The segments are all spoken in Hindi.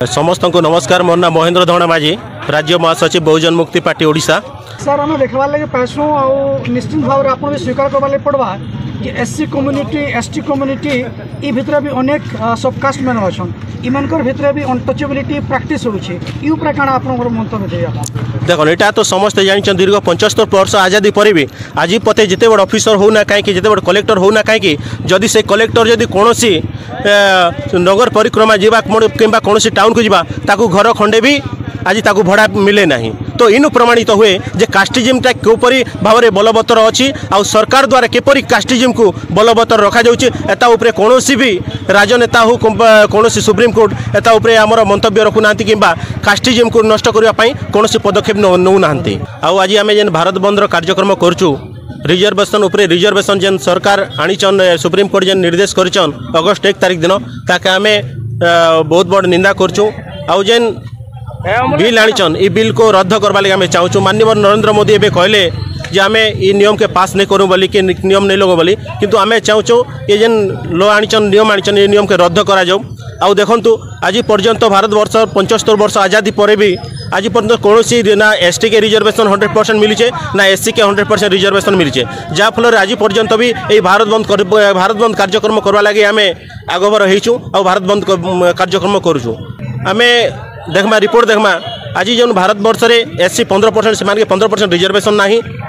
समस्त को नमस्कार। मोर ना महेंद्र धणा माझी, राज्य महासचिव बहुजन मुक्ति पार्टी ओडिशा। सर आम देखा लगे पैसू आ निश्चित भाव में आपको भी स्वीकार करवा पड़वा कि एससी कम्युनिटी एसटी कम्युनिटी ई भितर भी अनेक सबकास्ट मैंने अच्छा इमानकर भितर भी अनटचेबिलिटी प्रैक्टिस होपर क्या आप मंतव्य देगा? देखो यहाँ तो समस्ते जान दीर्घ 75 वर्ष आजादी पर भी आज पते जिते बड़ ऑफिसर होना कहीं जिते बड़ कलेक्टर होना कहीं जदि से कलेक्टर जदि कौन नगर परिक्रमा जावा कि कौन टाउन को जावा ताकू घर खंडे भी आज ताकू भड़ा मिले नहीं। तो इनु प्रमाणित हुए जे कास्टिज्मटा कोपरी भाव में बलवत्तर अच्छी आ सरकार द्वारा केपरी कास्टिज्म को बलवत्तर रखा जाउछि एता उपरे कोनोसी भी राजनेता हो कोनोसी सुप्रीम कोर्ट एता उपरे हमर मंतव्य रखु नांती किबा कास्टिज्म को नष्ट करिया पई कोनोसी पदक्षेप नउ नांती। आ आज आमे जेन भारत बंद रो कार्यक्रम करछु रिजर्वेशन उपरे रिजर्वेशन जेन सरकार आनीचन सुप्रीम कोर्ट जेन निर्देश करिचन अगस्त 1 तारिख दिन ताके आमे बहुत बड़ निंदा करछु। आ जेन बिल आनीचन ई बिल को रद्द करवा लगे आम चाहूँ। माननीय नरेंद्र मोदी एवं कहले जे आम ये नियम के पास नहीं करूँ बोली कि नियम नहीं लगो बोली, किंतु आम चाहूँ ये जेन लो आनीचन नियम आनीचन ये नियम के रद्द करा जाऊ। आउ देखंतु आज पर्यंत भारत वर्ष 75 वर्ष आजादी पर भी आज पर्यंत कौन ना एसटी के रिजर्वेशन 100% मिली ना एससी के 100% रिजर्वेशन मिली जहाँफल आज पर्यंत भी ये भारत बंद कार्यक्रम करवा लगे आम आगभर होइछु आ भारत बंद कार्यक्रम करूँ। आम देखमा रिपोर्ट देखमा आज जो भारत वर्ष में एससी 15% से 15% रिजर्वेशन ना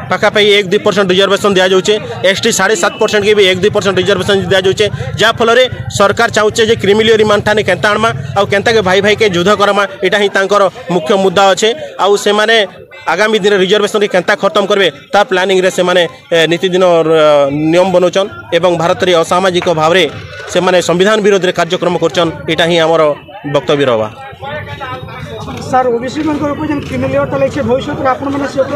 पाखापाखि 1-2% रिजर्वेशन दि जाऊे। एसटी 7.5% के भी 1-2% रिजर्वेशन दि जाऊे जहाँफल सरकार चाहूचे जे क्रिमिलियरी मानठाने केन्ता आनमा आ केन्ता के भाई भाई के युद्ध करमा यहाँ ही तांकर मुख्य मुद्दा अच्छे। आउ से माने आगामी दिन रिजर्वेशन के केन्ता खत्म करबे तार प्लानिंग रे से माने नीतिदिन नियम बनाऊन एवं भारत में असामाजिक भाव में से माने संविधान विरोध में कार्यक्रम करछन यहाँ ही आमर वक्तव्य रहा। सर ओबीसी भविष्य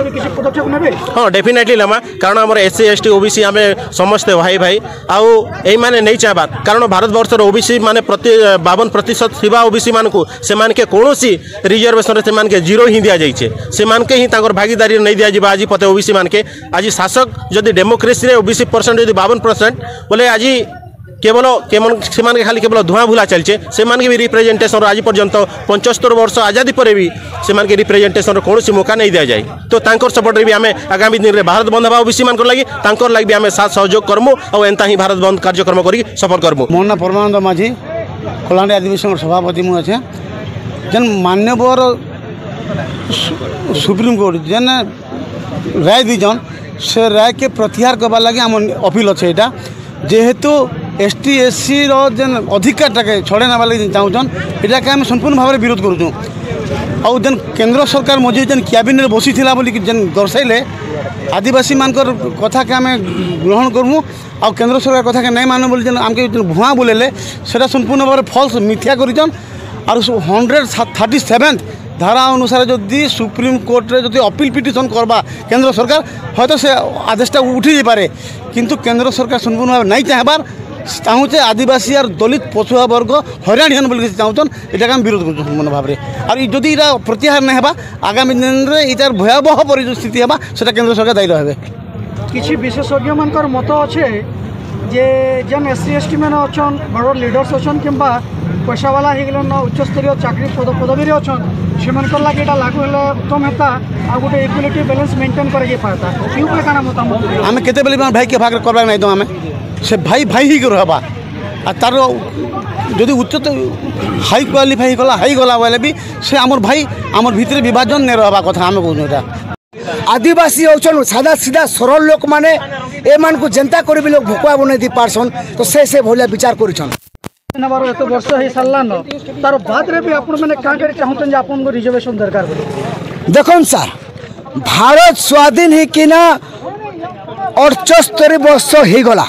किसी पदक्षेप ने? हाँ डेफिनेटली लमा कारण आम एससी एसटी ओबीसी आम समस्ते भाई भाई आउ यही मैंने नहीं चाहबार कारण भारत वर्ष ओबीसी माने 52% थिबा ओबीसी मानकु सेमान के कौनसी रिजर्वेशन से मानके जीरो ही दिया जाइए से मानके ही ताकर भागीदारी नहीं दिया जाए। आज पते ओबीसी मानके आज शासक जदि डेमोक्रेसी रे ओबीसी परसेंट जदि 52% बोले आज केवल से खाली केवल धुआं भुला चलचे से भी रिप्रेजेंटेशन आज पर्यंत 75 वर्ष आजादी पर भी से रिप्रेजेंटेशन कौन मौका नहीं दि जाए। तो तांकर सपोर्ट भी आम आगामी दिन में भारत बंद हवा ओबीसी मान लगी तांकर लगी भी आम साथ सहयोग करमु और एंता ही भारत बंद कार्यक्रम करी सफल करमु। मोर ना परमानंद माझी कलाहांडी आदिवासी सभापति मुझे जेन मान्यवर सुप्रीम कोर्ट जेन राय दीजन से राय के प्रत्याहार करवा लगे आम अपील अच्छे यहाँ जेहेतु एसटी एससी जेन अधिकार के छड़े ना लगे चाहून यहाँ के आम संपूर्ण भाव में विरोध करूँ। आउ जेन केंद्र सरकार मझे जेन कैबिनेट बसी थिला बोली जेन दर्शाइले आदिवासी मानकर कथा के आम ग्रहण करूँ आउ केंद्र सरकार कथा के नहीं मानु बोली जेन आमके भुआ बोलेले सेटा संपूर्ण भाव में फल्स मिथ्या करिजन। और 137 धारा अनुसार जदि सुप्रीम कोर्ट रे जदि अपील पिटिशन करबा केंद्र सरकार हयतो से आदेशटा उठी जाई पारे किंतु केंद्र सरकार संपूर्ण भाव नहीं चाहबार चाहूचे आदिवासी और दलित पछुआ वर्ग हराणी हन बोल चाहून यहाँ आम विरोध कर मन भाव में। और जदि प्रत्याहार नहीं होगा आगामी दिन में यार भयावह परिस्थिति होगा से केंद्र सरकार दायी रहे। किसी विशेषज्ञ मानकर मत अच्छे जे जेन एससी एसटी मैंने अच्छन बड़ लीडर्स अच्छन कि पैसा वाला होगलन उच्च स्तरीय चाकरी पदवी अच्छन से लगे लागू उत्तम होता आ गोटे इक्वालिटी बैलेंस मेंटेन करता मतामत आम केते भाई के भाग करवा नहीं तो आम से भाई भाई ही रहा आ तार जदि उच्च हाई क्वालिफाई गला हाई गला बोले भी से आमर भाई आमर भितर विभाजन नहीं रहा कथा आम कहूँ। आदिवासी होचन सादा सीधा सरल लोक माने एमान को जनता कर भी लोग भुकुआ बन दी पारसन तो से भलिया विचार करिछन नबार एत वर्ष हो सारा न तार बाद रे भी आपण माने का करे चाहतन जे आपन को रिजर्वेशन दरकार बोली। देखन सर भारत स्वाधीन ही कि ना 78 वर्ष हो गला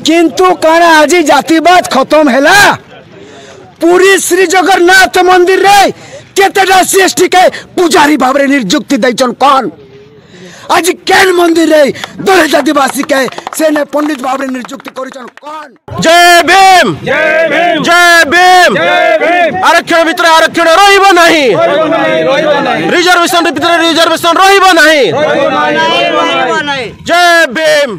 किंतु काना आज जातिवाद खत्म हैला पूरी श्री जगन्नाथ मंदिर रे केतेटा सीएसटी के पुजारी भाव में नियुक्ति दैछन कौन आज केन मंदिर रे दलित आदिवासी के सेने पंडित भाव में नियुक्ति करिछन कौन। जय भीम जय भीम जय भीम जय भीम। आरक्षण भितर आरक्षण रहिबो नाही रिजर्वेशन भितर रिजर्वेशन रहिबो नाही जय भीम।